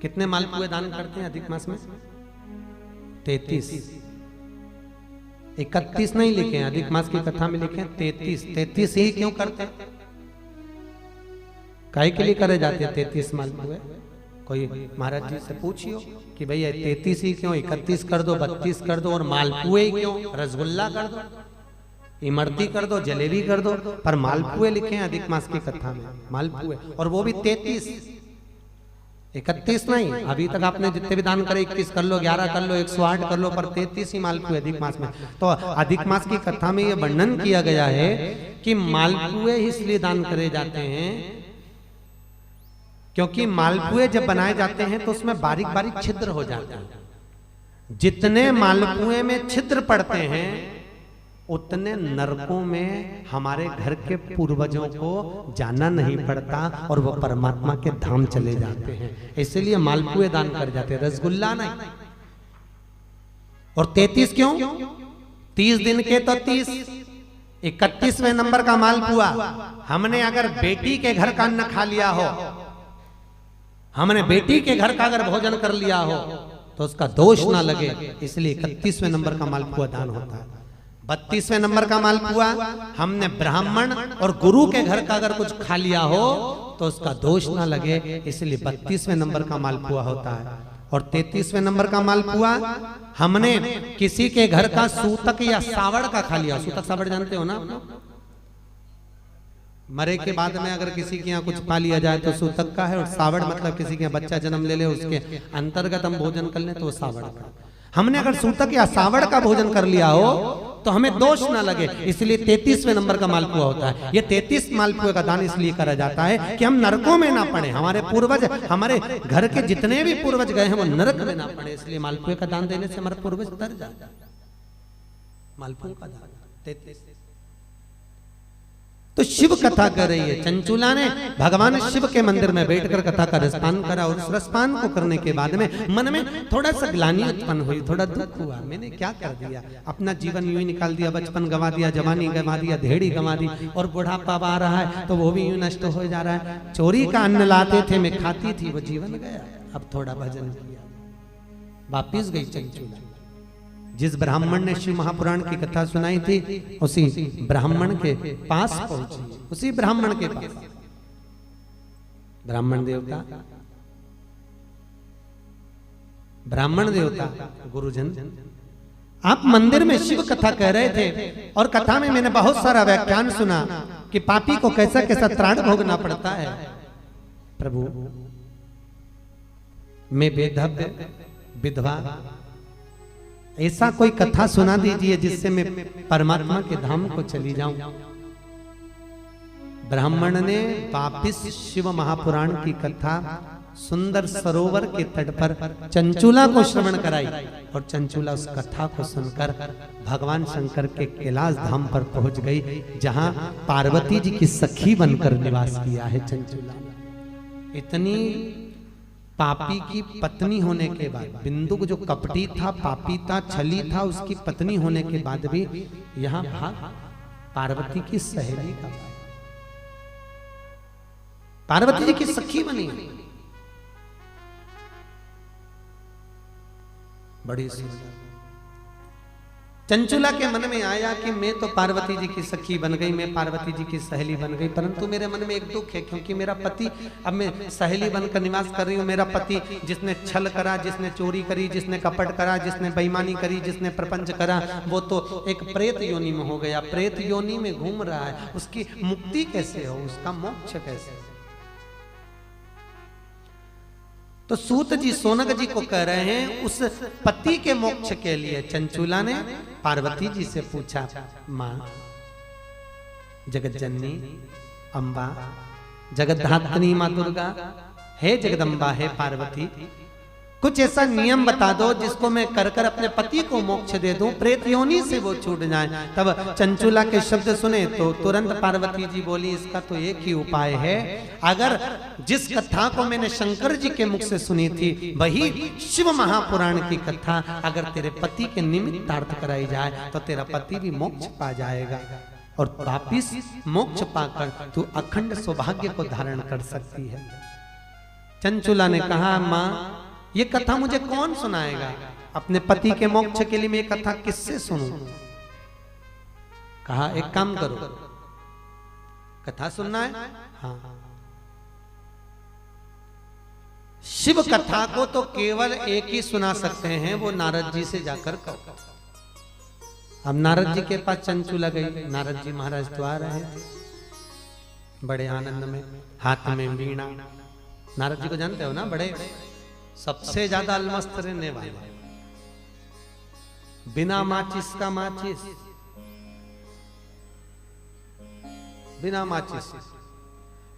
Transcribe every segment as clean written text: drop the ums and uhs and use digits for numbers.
कितने मालपुए दान करते हैं अधिक मास में? 33। 31 नहीं लिखे हैं, अधिक मास की कथा में लिखे हैं 33। 33 ही क्यों करते हैं? काहे के लिए करे जाते हैं 33 मालपुए? कोई महाराज जी से पूछियो कि भैया 33 ही क्यों, 31 कर दो, 32 कर दो, और मालपुए ही क्यों? रसगुल्ला कर दो, इमरती कर दो, जलेबी कर दो, पर मालपुए लिखे हैं अधिक मास की कथा में, मालपुए, और वो भी 33। 31 नहीं। अभी तक आपने जितने भी दान करे 21 कर लो, 11 कर लो, 108 कर लो, पर 33 ही मालपुए अधिक मास में। तो अधिक मास की कथा में यह वर्णन किया गया है कि मालपुए इसलिए दान करे जाते हैं क्योंकि मालपुए जब बनाए जाते हैं तो उसमें बारीक बारीक छिद्र हो जाते हैं। जितने मालपुए में छिद्र पड़ते हैं उतने नरकों में हमारे घर के पूर्वजों को जाना नहीं पड़ता और वो परमात्मा के धाम चले जाते हैं। इसलिए मालपुए दान कर जाते हैं, रसगुल्ला नहीं। और 33 क्यों? 30 दिन के तो 30, 31वें नंबर का मालपुआ। हमने अगर बेटी के घर का अन्न खा लिया हो, हमने बेटी के घर का अगर भोजन कर लिया हो तो उसका दोष ना लगे, इसलिए 31वें नंबर का मालपुआ दान होता है। 32वें नंबर का मालपुआ हमने ब्राह्मण और गुरु के घर का अगर कुछ खा लिया हो तो उसका दोष ना लगे, इसलिए 32वें नंबर का मालपुआ होता है। और 33वें नंबर का मालपुआ हमने किसी के घर का सूतक या सावड़ का खा लिया। सूतक सावड़ जानते हो ना? मरे के बाद में अगर किसी के यहाँ कुछ पा लिया जाए तो सूतक का है, और सावड़ मतलब किसी के यहाँ बच्चा जन्म ले ले उसके अंतर्गत हम भोजन कर ले तो वो सावड़ का। हमने अगर सूतक या सावड़ का भोजन कर लिया हो तो हमें दोष ना लगे, इसलिए 33वें नंबर का मालपुआ होता है। ये 33 मालपुए का दान इसलिए करा जाता है कि हम नरकों में ना पड़े, हमारे पूर्वज, हमारे घर के जितने भी पूर्वज गए हैं वो नरक में ना पड़े, इसलिए मालपुए का दान देने से हमारे पूर्वज तर जाते हैं। मालपुए का दान 33। तो शिव कथा कर रही है। चंचूला ने भगवान शिव के मंदिर में बैठकर कथा का रसपान करा, और उस रसपान को करने के बाद में मन में थोड़ा सा ग्लानि उत्पन्न हुई, थोड़ा दुख हुआ। मैंने क्या कर दिया, अपना जीवन यूं ही निकाल दिया, बचपन गंवा दिया, जवानी गंवा दिया, धेड़ी गंवा दी, और बुढ़ापा आ रहा है तो वो भी यूं नष्ट हो जा रहा है। चोरी का अन्न लाते थे, मैं खाती थी, वो जीवन गया। अब थोड़ा भजन किया, वापिस गई चंचूला। जिस ब्राह्मण ने शिव महापुराण की कथा सुनाई थी उसी ब्राह्मण के पास पहुंची, उसी ब्राह्मण के पास। ब्राह्मण देवता, ब्राह्मण देवता गुरुजन, आप मंदिर में शिव कथा कह रहे थे और कथा में मैंने बहुत सारा व्याख्यान सुना कि पापी को कैसा कैसा त्राण भोगना पड़ता है। प्रभु, मैं बेधव्य विधवा, ऐसा कोई कथा सुना दीजिए जिससे मैं परमात्मा के धाम को चली जाऊं। ब्राह्मण ने वापिस शिव महापुराण की कथा सुंदर सरोवर के तट पर चंचूला को श्रवण कराई, और चंचूला उस कथा को सुनकर भगवान शंकर के कैलाश धाम पर पहुंच गई, जहां पार्वती जी की सखी बनकर निवास किया है चंचूला। इतनी पापी की पत्नी होने के बाद, बिंदु जो कपटी था, पापी था, छली था, उसकी पत्नी होने के बाद भी यहां भाग पार्वती की सहेली का, पार्वती जी की सखी बनी। बड़ी सुंदर। चंचूला के मन में आया कि मैं तो पार्वती जी की सखी बन गई, मैं पार्वती जी की सहेली बन गई, परंतु मेरे मन में एक दुख है, क्योंकि मेरा पति, अब मैं सहेली बनकर निवास कर रही हूँ, मेरा पति जिसने छल करा, जिसने चोरी करी, जिसने कपट करा, जिसने बेईमानी करी, जिसने प्रपंच करा, वो तो एक प्रेत योनि में हो गया, प्रेत योनि में घूम रहा है। उसकी मुक्ति कैसे हो, उसका मोक्ष कैसे हो? तो सूत जी सोनक जी को कह रहे हैं, उस पति के मोक्ष के लिए चंचूला ने पार्वती जी से पूछा, मां जगत जननी अम्बा, जगत धात्री मां दुर्गा, हे जगदम्बा, हे पार्वती, कुछ ऐसा नियम बता दो जिसको मैं कर कर अपने पति को मोक्ष दे दूं, प्रेत योनि से वो छूट जाए। तब चंचूला के शब्द सुने तो तुरंत पार्वती जी बोली, इसका तो एक ही उपाय है, अगर जिस कथा को मैंने शंकर जी के मुख से सुनी थी, वही शिव महापुराण की कथा अगर तेरे पति के निमित्तार्थ कराई जाए तो तेरा पति भी मोक्ष पा जाएगा, और वापिस मोक्ष पाकर तू अखंड सौभाग्य को धारण कर सकती है। चंचुला ने कहा, माँ ये कथा मुझे कौन सुनाएगा? अपने पति के मोक्ष के लिए मैं ये कथा किससे सुनूं? कहा एक काम करो, कथा सुनना है? हाँ। शिव कथा को तो केवल एक ही सुना सकते हैं, वो नारद जी से जाकर कहो। अब नारद जी के पास चंचुला गई। नारद जी महाराज तो आ रहे थे बड़े आनंद में, हाथ में वीणा। नारद जी को जानते हो ना, बड़े सबसे ज्यादा अलमस्त रहने वाले, बिना माचिस का माचिस, बिना माचिस,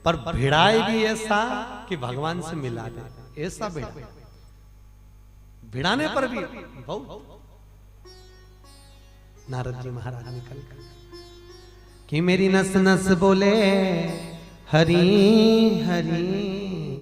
पर भिड़ाए भी ऐसा कि भगवान से मिला दे, ऐसा भिड़ा, भिड़ाने पर भी बहुत। नारद जी महाराज निकल कर कि मेरी नस नस बोले हरी हरी,